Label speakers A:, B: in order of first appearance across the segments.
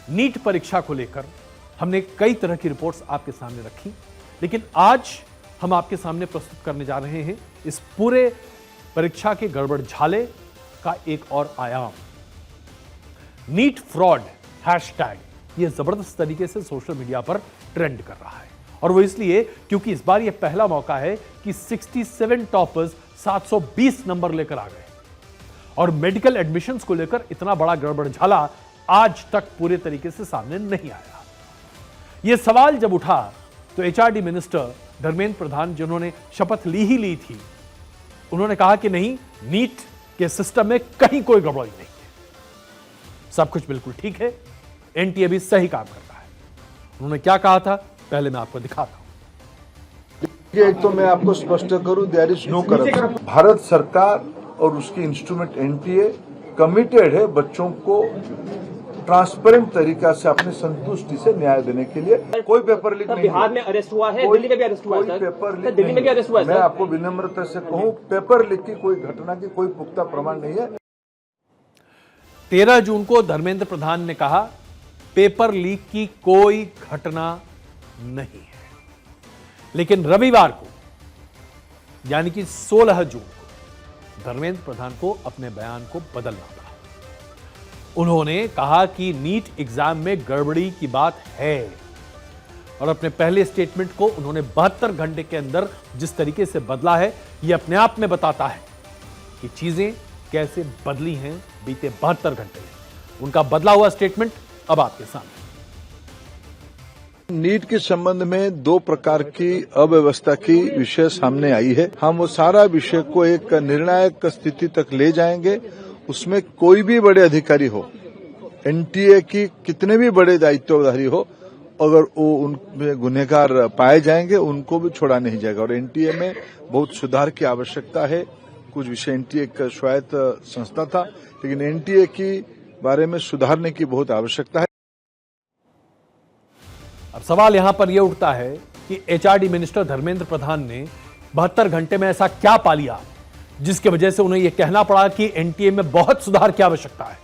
A: NEET परीक्षा को लेकर हमने कई तरह की रिपोर्ट्स आपके सामने रखी, लेकिन आज हम आपके सामने प्रस्तुत करने जा रहे हैं इस पूरे परीक्षा के गड़बड़ झाले का एक और आयाम। नीट फ्रॉड हैशटैग ये जबरदस्त तरीके से सोशल मीडिया पर ट्रेंड कर रहा है, और वो इसलिए क्योंकि इस बार ये पहला मौका है कि 67 टॉपर्स 720 नंबर लेकर आ गए, और मेडिकल एडमिशंस को लेकर इतना बड़ा गड़बड़ झाला आज तक पूरे तरीके से सामने नहीं आया। यह सवाल जब उठा तो एचआरडी मिनिस्टर धर्मेंद्र प्रधान, जिन्होंने शपथ ली ली थी, उन्होंने कहा कि नहीं, नीट के सिस्टम में कहीं कोई गड़बड़ी नहीं है, सब कुछ बिल्कुल ठीक है, एनटीए भी सही काम कर रहा है। उन्होंने क्या कहा था, पहले मैं आपको दिखाता हूं।
B: एक तो मैं आपको स्पष्ट करूं, there is no corruption. Bharat सरकार और उसकी इंस्ट्रूमेंट एनटीए कमिटेड है बच्चों को ट्रांसपेरेंट तरीका से अपनी संतुष्टि से न्याय देने के लिए। कोई पेपर लीक नहीं।
C: बिहार में अरेस्ट हुआ है, दिल्ली में भी अरेस्ट हुआ है,
B: कोई पेपर लीक
C: दिल्ली में भी अरेस्ट हुआ है।
B: मैं आपको विनम्रता से कहूं, पेपर लीक की कोई घटना की कोई पुख्ता प्रमाण नहीं है।
A: 13 जून को धर्मेंद्र प्रधान ने कहा पेपर लीक की कोई घटना नहीं है, लेकिन रविवार को यानी कि 16 जून को धर्मेंद्र प्रधान को अपने बयान को बदलना पड़ा। उन्होंने कहा कि नीट एग्जाम में गड़बड़ी की बात है, और अपने पहले स्टेटमेंट को उन्होंने 72 घंटे के अंदर जिस तरीके से बदला है, यह अपने आप में बताता है कि चीजें कैसे बदली हैं बीते 72 घंटे में। उनका बदला हुआ स्टेटमेंट अब आपके सामने।
B: नीट के संबंध में 2 प्रकार की अव्यवस्था की विषय सामने आई है। हम वो सारा विषय को एक निर्णायक स्थिति तक ले जाएंगे। उसमें कोई भी बड़े अधिकारी हो, एनटीए की कितने भी बड़े दायित्वधारी हो, अगर वो उनमें गुनहगार पाए जाएंगे उनको भी छोड़ा नहीं जाएगा। और एनटीए में बहुत सुधार की आवश्यकता है। कुछ विषय, एनटीए एक स्वायत्त संस्था था, लेकिन एनटीए की बारे में सुधारने की बहुत आवश्यकता है।
A: अब सवाल यहां पर यह उठता है कि एचआरडी मिनिस्टर धर्मेंद्र प्रधान ने 72 घंटे में ऐसा क्या पा लिया जिसकी वजह से उन्हें यह कहना पड़ा कि एनटीए में बहुत सुधार की आवश्यकता है।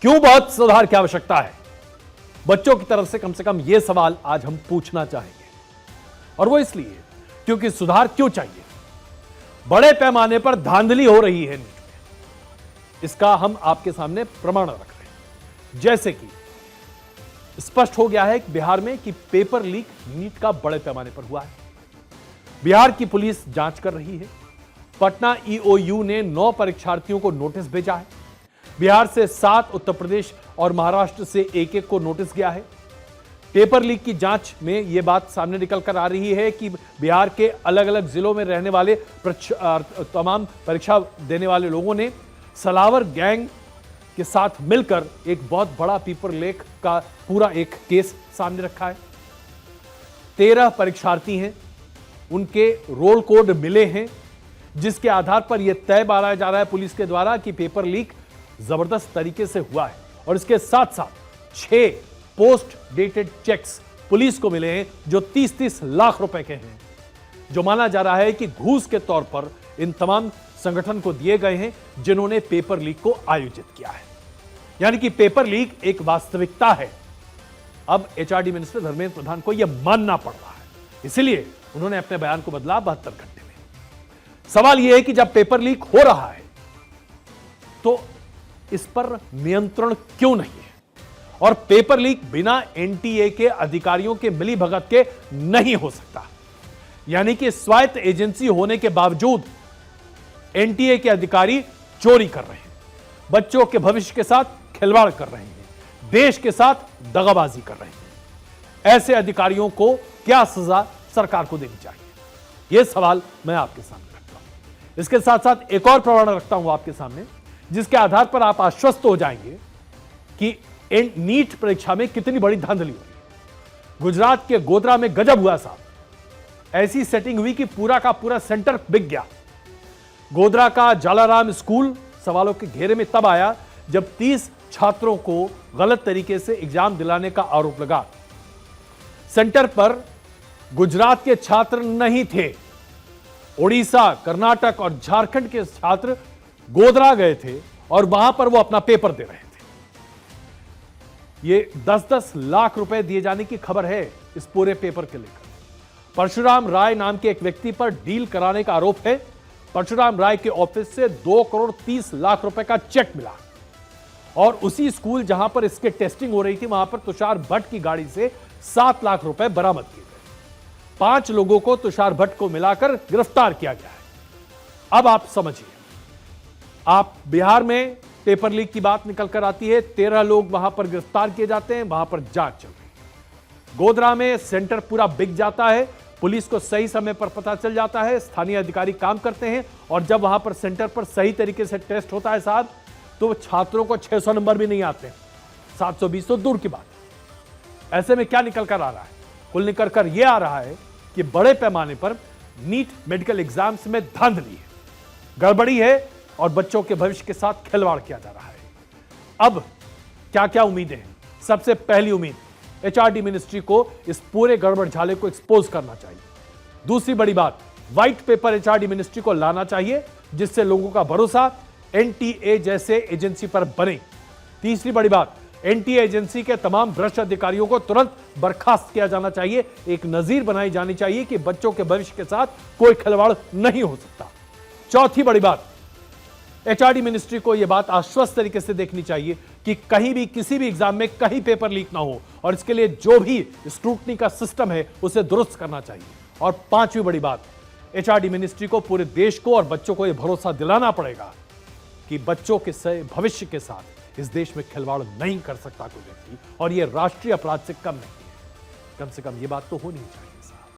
A: क्यों बहुत सुधार की आवश्यकता है? बच्चों की तरफ से कम यह सवाल आज हम पूछना चाहेंगे, और वो इसलिए क्योंकि सुधार क्यों चाहिए। बड़े पैमाने पर धांधली हो रही है नीट में, इसका हम आपके सामने प्रमाण रख रहे हैं। जैसे कि स्पष्ट हो गया है कि बिहार में कि पेपर लीक नीट का बड़े पैमाने पर हुआ है। बिहार की पुलिस जांच कर रही है। पटना ईओयू ने 9 परीक्षार्थियों को नोटिस भेजा है। बिहार से 7, उत्तर प्रदेश और महाराष्ट्र से 1-1 को नोटिस गया है। पेपर लीक की जांच में यह बात सामने निकल कर आ रही है कि बिहार के अलग अलग जिलों में रहने वाले तमाम परीक्षा देने वाले लोगों ने सलावर गैंग के साथ मिलकर एक बहुत बड़ा पेपर लीक का पूरा एक केस सामने रखा है। 13 परीक्षार्थी हैं, उनके रोल कोड मिले हैं, जिसके आधार पर यह तय माना जा रहा है पुलिस के द्वारा कि पेपर लीक जबरदस्त तरीके से हुआ है। और इसके साथ साथ 6 पोस्ट डेटेड चेक्स पुलिस को मिले हैं जो 30-30 लाख रुपए के हैं, जो माना जा रहा है कि घूस के तौर पर इन तमाम संगठन को दिए गए हैं जिन्होंने पेपर लीक को आयोजित किया है। यानी कि पेपर लीक एक वास्तविकता है। अब एचआरडी मिनिस्टर धर्मेंद्र प्रधान को यह मानना पड़ रहा है, इसलिए उन्होंने अपने बयान को बदला 72 घंटे में। सवाल यह है कि जब पेपर लीक हो रहा है तो इस पर नियंत्रण क्यों नहीं है, और पेपर लीक बिना एनटीए के अधिकारियों के मिलीभगत के नहीं हो सकता। यानी कि स्वायत्त एजेंसी होने के बावजूद एनटीए के अधिकारी चोरी कर रहे हैं, बच्चों के भविष्य के साथ खिलवाड़ कर रहे हैं, देश के साथ दगाबाजी कर रहे हैं। ऐसे अधिकारियों को क्या सजा सरकार को देनी चाहिए, यह सवाल मैं आपके सामने रखता हूं। इसके साथ साथ एक और प्रमाण रखता हूं आपके सामने, जिसके आधार पर आप आश्वस्त हो जाएंगे कि नीट परीक्षा में कितनी बड़ी धांधली हुई। गुजरात के गोधरा में गजब हुआ साहब, ऐसी सेटिंग हुई कि पूरा का पूरा सेंटर बिक गया। गोधरा का जालाराम स्कूल सवालों के घेरे में तब आया जब 30 छात्रों को गलत तरीके से एग्जाम दिलाने का आरोप लगा। सेंटर पर गुजरात के छात्र नहीं थे, ओडिशा, कर्नाटक और झारखंड के छात्र गोधरा गए थे और वहां पर वो अपना पेपर दे रहे थे। ये 10-10 लाख रुपए दिए जाने की खबर है इस पूरे पेपर के लेकर। परशुराम राय नाम के एक व्यक्ति पर डील कराने का आरोप है। परशुराम राय के ऑफिस से 2 करोड़ 30 लाख रुपए का चेक मिला और उसी स्कूल जहां पर इसके टेस्टिंग हो रही थी वहां पर तुषार भट्ट की गाड़ी से 7 लाख रुपए बरामद किए गए। 5 लोगों को तुषार भट्ट को मिलाकर गिरफ्तार किया गया है। अब आप समझिए, आप बिहार में पेपर लीक की बात निकल कर आती है, 13 लोग वहां पर गिरफ्तार किए जाते हैं, वहां पर जांच चल रही है। गोधरा में सेंटर पूरा बिक जाता है, पुलिस को सही समय पर पता चल जाता है, स्थानीय अधिकारी काम करते हैं और जब वहां पर सेंटर पर सही तरीके से टेस्ट होता है साहब, तो छात्रों को 600 नंबर भी नहीं आते, 720 तो दूर की बात। ऐसे में क्या निकल कर आ रहा है? कुल निकल कर यह आ रहा है कि बड़े पैमाने पर नीट मेडिकल एग्जाम्स में धांधली है, गड़बड़ी है और बच्चों के भविष्य के साथ खिलवाड़ किया जा रहा है। अब क्या क्या उम्मीदें हैं? सबसे पहली उम्मीद, एचआरडी मिनिस्ट्री को इस पूरे गड़बड़ झाले को एक्सपोज करना चाहिए। दूसरी बड़ी बात, व्हाइट पेपर एचआरडी मिनिस्ट्री को लाना चाहिए जिससे लोगों का भरोसा एनटीए जैसे एजेंसी पर बने। तीसरी बड़ी बात, एनटीए एजेंसी के तमाम भ्रष्ट अधिकारियों को तुरंत बर्खास्त किया जाना चाहिए। एक नजीर बनाई जानी चाहिए कि बच्चों के भविष्य के साथ कोई खिलवाड़ नहीं हो सकता। चौथी बड़ी बात, एचआरडी मिनिस्ट्री को यह बात आश्वस्त तरीके से देखनी चाहिए कि कहीं भी किसी भी एग्जाम में कहीं पेपर लीक ना हो और इसके लिए जो भी स्क्रूटनी का सिस्टम है उसे दुरुस्त करना चाहिए। और पांचवी बड़ी बात, एचआरडी मिनिस्ट्री को पूरे देश को और बच्चों को यह भरोसा दिलाना पड़ेगा कि बच्चों के भविष्य के साथ इस देश में खिलवाड़ नहीं कर सकता कोई व्यक्ति और यह राष्ट्रीय अपराध से कम नहीं है। कम से कम यह बात तो होनी चाहिए।